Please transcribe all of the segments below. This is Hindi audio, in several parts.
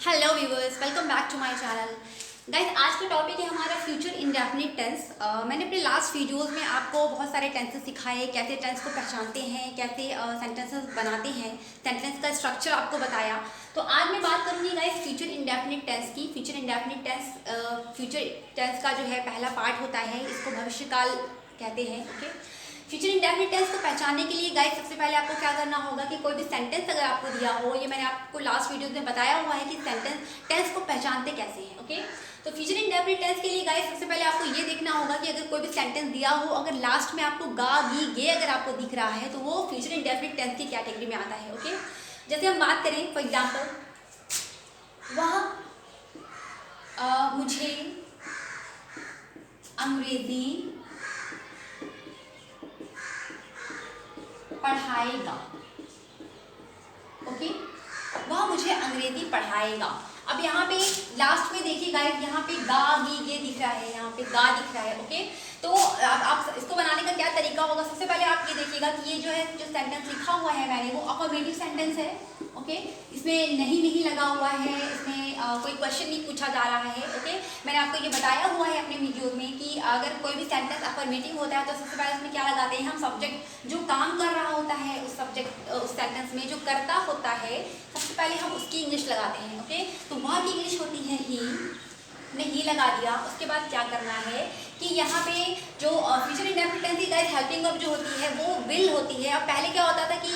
Hello viewers, welcome back to my channel. Guys, आज का टॉपिक है हमारा फ्यूचर इंडेफिनिट टेंस। मैंने अपने लास्ट वीडियोस में आपको बहुत सारे टेंसेस सिखाए, कैसे टेंस को पहचानते हैं, कैसे सेंटेंसेस बनाते हैं, सेंटेंस का स्ट्रक्चर आपको बताया। तो आज मैं बात करूंगी गाइस फ्यूचर इंडेफिनिट टेंस की। Future indefinite tense future tense का जो है पहला पार्ट होता है, इसको भविष्यकाल कहते हैं। ओके, फ्यूचर इंडेफिनिट टेंस को पहचानने के लिए गाइस सबसे पहले आपको क्या करना होगा कि कोई भी सेंटेंस अगर आपको दिया हो, ये मैंने आपको लास्ट वीडियो में बताया हुआ है कि टेंस को पहचानते कैसे हैं। ओके, तो फ्यूचर इंडेफिनिट टेंस के लिए गाइस सबसे पहले आपको ये देखना होगा कि अगर कोई भी सेंटेंस दिया हो, अगर लास्ट में आपको गा गी गे अगर आपको दिख रहा है तो वो फ्यूचर इंडेफिनिट टेंस की कैटेगरी में आता है। ओके, जैसे हम बात करें फॉर एग्जाम्पल, वह मुझे अंग्रेजी पढ़ाएगा। ओके, वह मुझे अंग्रेजी पढ़ाएगा। अब यहाँ पे लास्ट में देखिए गाइस, यहाँ पे गा गी गे दिख रहा है, यहाँ पे गा दिख रहा है। ओके, तो आप इसको बनाने का क्या तरीका होगा, सबसे पहले आप ये देखिएगा कि ये जो सेंटेंस लिखा हुआ है मैंने, वो अफर्मेटिव सेंटेंस है। ओके, इसमें नहीं लगा हुआ है, इसमें कोई क्वेश्चन नहीं पूछा जा रहा है। ओके, मैंने आपको ये बताया हुआ है अपने वीडियो में कि अगर कोई भी सेंटेंस अफर्मेटिव होता है तो सबसे पहले इसमें क्या लगाते हैं हम, सब्जेक्ट जो काम कर रहा होता है उस सेंटेंस में जो करता होता है, सबसे पहले हम उसकी इंग्लिश लगाते हैं। ओके, तो वहाँ की इंग्लिश होती है ही, ने ही लगा दिया। उसके बाद क्या करना है कि यहाँ पे जो फ्यूचर इंडेफिनिट टेंस की गाइस हेल्पिंग वर्ब जो होती है वो विल होती है। अब पहले क्या होता था कि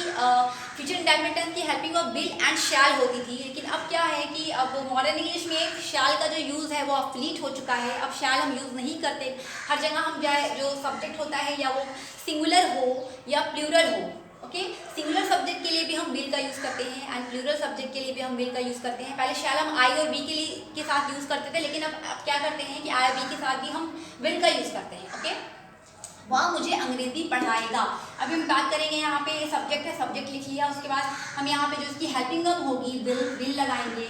फ्यूचर इंडेफिनिट टेंस की helping verb will and shall होती थी, लेकिन अब क्या है कि अब मॉडर्न इंग्लिश में शैल का जो यूज़ है वो ऑब्सोलीट हो चुका है। अब शैल हम यूज़ नहीं करते, हर जगह हम जो सब्जेक्ट होता है या वो सिंगुलर हो या प्लूरल हो। ओके, सिंगुलर सब्जेक्ट के लिए भी हम विल का यूज़ करते हैं एंड प्लूरल सब्जेक्ट के लिए भी हम विल का यूज़ करते हैं। पहले शैल हम आई और बी के साथ यूज़ करते थे, लेकिन अब क्या करते हैं कि आई और बी के साथ भी हम विल का यूज़ करते हैं। ओके, वह मुझे अंग्रेजी पढ़ाएगा। अभी हम बात करेंगे, यहाँ पे सब्जेक्ट है, सब्जेक्ट लिख लिया। उसके बाद हम यहाँ पे जो इसकी हेल्पिंग वर्ब होगी विल लगाएंगे।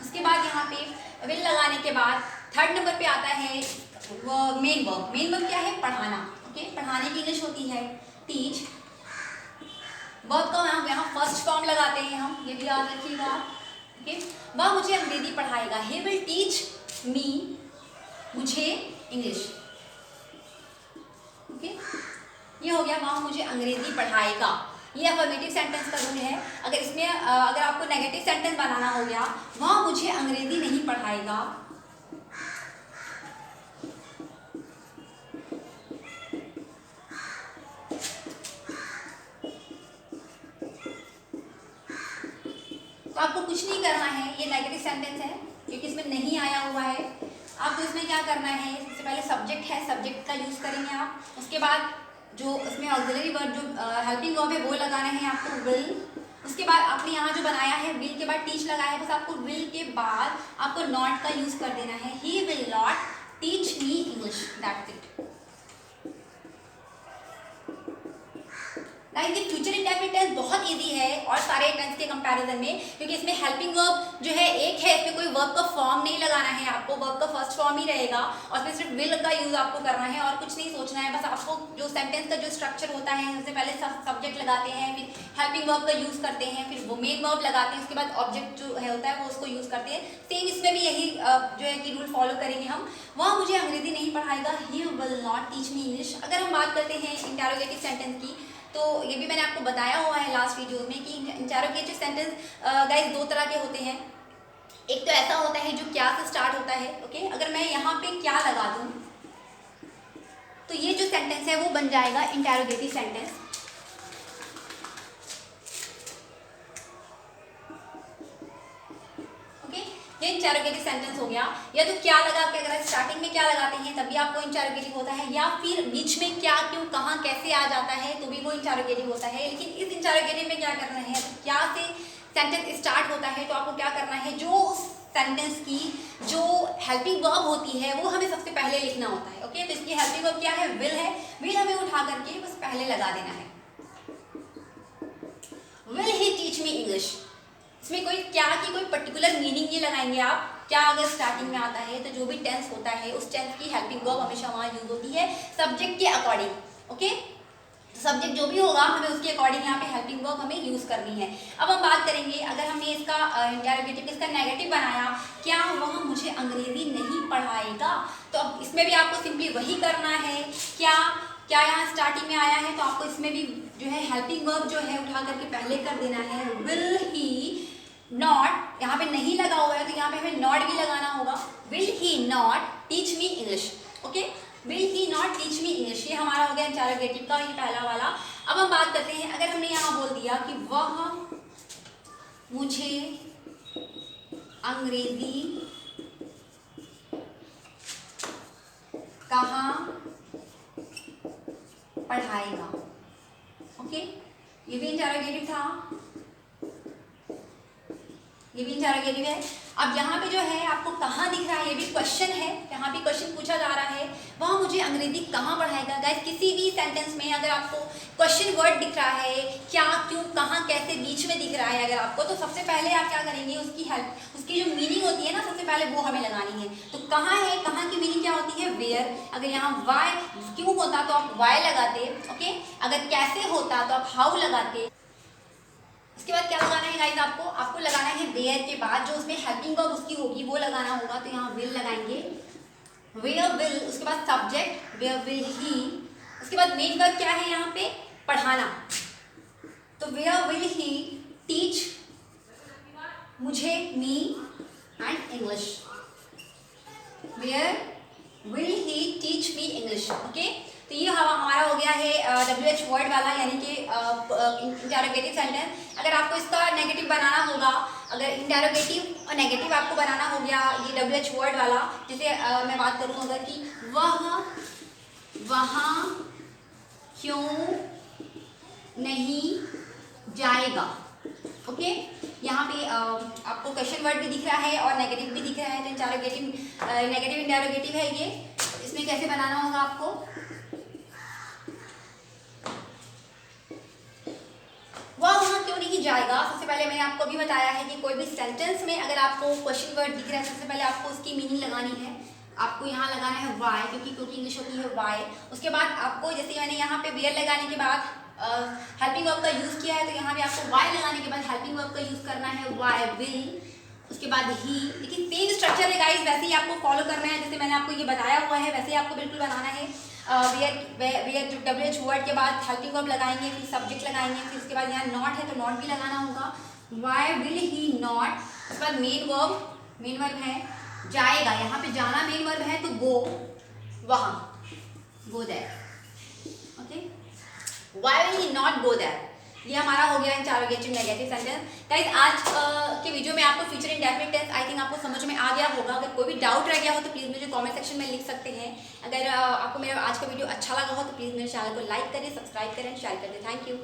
उसके बाद यहाँ पे विल लगाने के बाद थर्ड नंबर पे आता है मेन वर्ब। मेन वर्ब क्या है, पढ़ाना। ओके, पढ़ाने की इंग्लिश होती है टीच। वर्ब का यहाँ फर्स्ट फॉर्म लगाते हैं हम, ये भी याद रखिएगा। ओके, वह मुझे अंग्रेजी पढ़ाएगा, ही विल टीच मी, मुझे इंग्लिश। ओके, ये हो गया वह मुझे अंग्रेजी पढ़ाएगा। ये अफर्मेटिव सेंटेंस का रूल है। अगर इसमें अगर आपको नेगेटिव सेंटेंस बनाना हो गया, वह मुझे अंग्रेजी नहीं पढ़ाएगा, तो आपको कुछ नहीं करना है। ये नेगेटिव सेंटेंस है क्योंकि इसमें नहीं आया हुआ है। आपको इसमें क्या करना है, सबसे पहले सब्जेक्ट है, सब्जेक्ट का यूज़ करेंगे आप। उसके बाद जो इसमें ऑक्सिलरी वर्ब जो हेल्पिंग वर्ब है वो लगाना है आपको, विल। उसके बाद आपने यहाँ जो बनाया है विल के बाद टीच लगाया है, बस आपको विल के बाद आपको नॉट का यूज़ कर देना है, ही will not teach me English, that's it. Guys, ये फ्यूचर इंडेफिनिट टेंस बहुत इजी है और सारे टेंस के कंपैरिजन में, क्योंकि इसमें हेल्पिंग वर्ब जो है एक है, इसमें कोई वर्ब का फॉर्म नहीं लगाना है आपको, वर्ब का फर्स्ट फॉर्म ही रहेगा और इसमें सिर्फ विल का यूज आपको करना है और कुछ नहीं सोचना है। बस आपको जो सेंटेंस का जो स्ट्रक्चर होता है, सबसे पहले सब्जेक्ट लगाते हैं, फिर हेल्पिंग वर्ब का यूज करते हैं, फिर वो मेन वर्ब लगाते हैं, उसके बाद ऑब्जेक्ट जो है होता है वो उसको यूज करते हैं। सेम इसमें भी यही जो है कि रूल फॉलो करेंगे हम। वह मुझे अंग्रेजी नहीं पढ़ाएगा, he will not teach me English. अगर हम बात करते हैं इंटेरोगेटिव सेंटेंस की, तो ये भी मैंने आपको बताया हुआ है लास्ट वीडियो में कि इंटेरोगेटिव सेंटेंस गाइस दो तरह के होते हैं। एक तो ऐसा होता है जो क्या से स्टार्ट होता है। ओके, अगर मैं यहाँ पे क्या लगा दूँ तो ये जो सेंटेंस है वो बन जाएगा इंटेरोगेटिव सेंटेंस। ये इंटेरोगेटिव सेंटेंस हो गया। या तो क्या लगा के, अगर स्टार्टिंग में क्या लगाते हैं तभी आपको इंटेरोगेटिव होता है, या फिर बीच में क्या क्यों कहाँ कैसे आ जाता है तो भी वो इंटेरोगेटिव होता है। लेकिन इस इंटेरोगेटिव में क्या करना है, क्या से सेंटेंस स्टार्ट होता है तो आपको क्या करना है, जो सेंटेंस की जो हेल्पिंग वर्ब होती है वो हमें सबसे पहले लिखना होता है। ओके, तो इसकी हेल्पिंग वर्ब क्या है, विल है। विल हमें उठा करके बस पहले लगा देना है, will he teach me English. इसमें कोई क्या की कोई पर्टिकुलर मीनिंग नहीं लगाएंगे आप। क्या अगर स्टार्टिंग में आता है तो जो भी टेंस होता है उस टेंस की हेल्पिंग वर्ब हमेशा वहाँ यूज होती है सब्जेक्ट के अकॉर्डिंग। ओके, सब्जेक्ट जो भी होगा हमें उसके अकॉर्डिंग यहाँ पे हेल्पिंग वर्ब हमें यूज करनी है। अब हम बात करेंगे, अगर हमने इसका इंटरोगेटिव किसका नेगेटिव बनाया, क्या वह मुझे अंग्रेजी नहीं पढ़ाएगा। तो अब इसमें भी आपको सिंपली वही करना है। क्या क्या यहाँ स्टार्टिंग में आया है तो आपको इसमें भी जो है हेल्पिंग वर्ब जो है उठा करके पहले कर देना है। विल ही नॉट, यहाँ पे नहीं लगा हुआ है तो यहाँ पे हमें नॉट भी लगाना होगा। Will he not teach me English. Okay, will he not teach me English, ये हमारा हो गया इंटरोगेटिव का ये पहला वाला। अब हम बात करते हैं, अगर हमने यहाँ बोल दिया कि वह मुझे अंग्रेजी कहाँ पढ़ाएगा। ओके, ये भी इंटरोगेटिव था, ये भी इंटरोगेटिव है। अब यहाँ पे जो है आपको कहाँ दिख रहा है, ये भी क्वेश्चन है, यहाँ भी क्वेश्चन पूछा जा रहा है, वह मुझे अंग्रेजी कहाँ पढ़ाएगा। गाइस किसी भी सेंटेंस में अगर आपको क्वेश्चन वर्ड दिख रहा है, क्या, क्यों, कहाँ, कैसे, बीच में दिख रहा है अगर आपको, तो सबसे पहले आप क्या करेंगे, उसकी हेल्प, उसकी जो मीनिंग होती है ना, सबसे पहले वो हमें लगानी है। तो कहाँ है, कहाँ की मीनिंग क्या होती है, वेयर। अगर यहाँ वाई, क्यों होता तो आप वाई लगाते। ओके, अगर कैसे होता तो आप हाउ लगाते। इसके बाद क्या लगाना है गाइस, आपको लगाना है वेयर के बाद जो उसमें हेल्पिंग वर्ब उसकी होगी वो लगाना होगा। तो यहाँ विल लगाएंगे, वेयर विल, उसके बाद सब्जेक्ट वेयर विल ही, उसके बाद मेन वर्ब क्या है यहाँ पे, पढ़ाना। तो वेयर विल ही टीच मुझे, me and English. Where will he teach me English. Okay, तो ये हमारा हो गया है WH वर्ड वाला, यानी कि इंटरोगेटिव सेंटेंस। अगर आपको इसका नेगेटिव बनाना होगा, अगर इंटरोगेटिव और नेगेटिव आपको बनाना हो गया ये WH वर्ड वाला, जैसे मैं बात करूँ अगर कि वह वहाँ क्यों नहीं जाएगा। ओके, यहाँ पे आपको क्वेश्चन वर्ड भी दिख रहा है और नेगेटिव भी दिख रहा है। तो इंटरोगेटिव नेगेटिव इंटरोगेटिव है ये। इसमें कैसे बनाना होगा आपको, वहाँ क्यों नहीं जाएगा। सबसे पहले मैंने आपको भी बताया है कि कोई भी सेंटेंस में अगर आपको क्वेश्चन वर्ड दिख रहा है, सबसे पहले आपको उसकी मीनिंग लगानी है। आपको यहाँ लगाना है वाई, क्योंकि इंग्लिश होती है वाई। उसके बाद आपको, जैसे मैंने यहाँ पे वेयर लगाने के बाद हेल्पिंग वर्ब का यूज़ किया है, तो यहाँ पे आपको वाई लगाने के बाद हेल्पिंग वर्ब का यूज़ करना है, वाई विल। उसके बाद ही, लेकिन सेम स्ट्रक्चर है गाइस, वैसे ही आपको फॉलो करना है जैसे मैंने आपको ये बताया हुआ है, वैसे ही आपको बिल्कुल बनाना है। वेयर WH वर्ड के बाद हेल्पिंग वर्ब लगाएंगे, फिर सब्जेक्ट लगाएंगे, फिर उसके बाद यहाँ नॉट है तो नॉट भी लगाना होगा। वाई विल ही नॉट, उसके बाद मेन वर्ब है जाएगा, यहाँ पे जाना मेन वर्ब है तो गो, वहाँ, go there. Okay, why will he not go there, ये हमारा हो गया इंटरोगेटिव नेगेटिव सेंटेंस। गाइस आज के वीडियो में आपको future indefinite tense I think आपको समझ में आ गया होगा। अगर कोई भी डाउट रह गया हो तो प्लीज़ मुझे कमेंट सेक्शन में लिख सकते हैं। अगर आपको मेरा आज का वीडियो अच्छा लगा हो तो प्लीज़ मेरे चैनल को लाइक करें, सब्सक्राइब करें, शेयर करें। Thank you.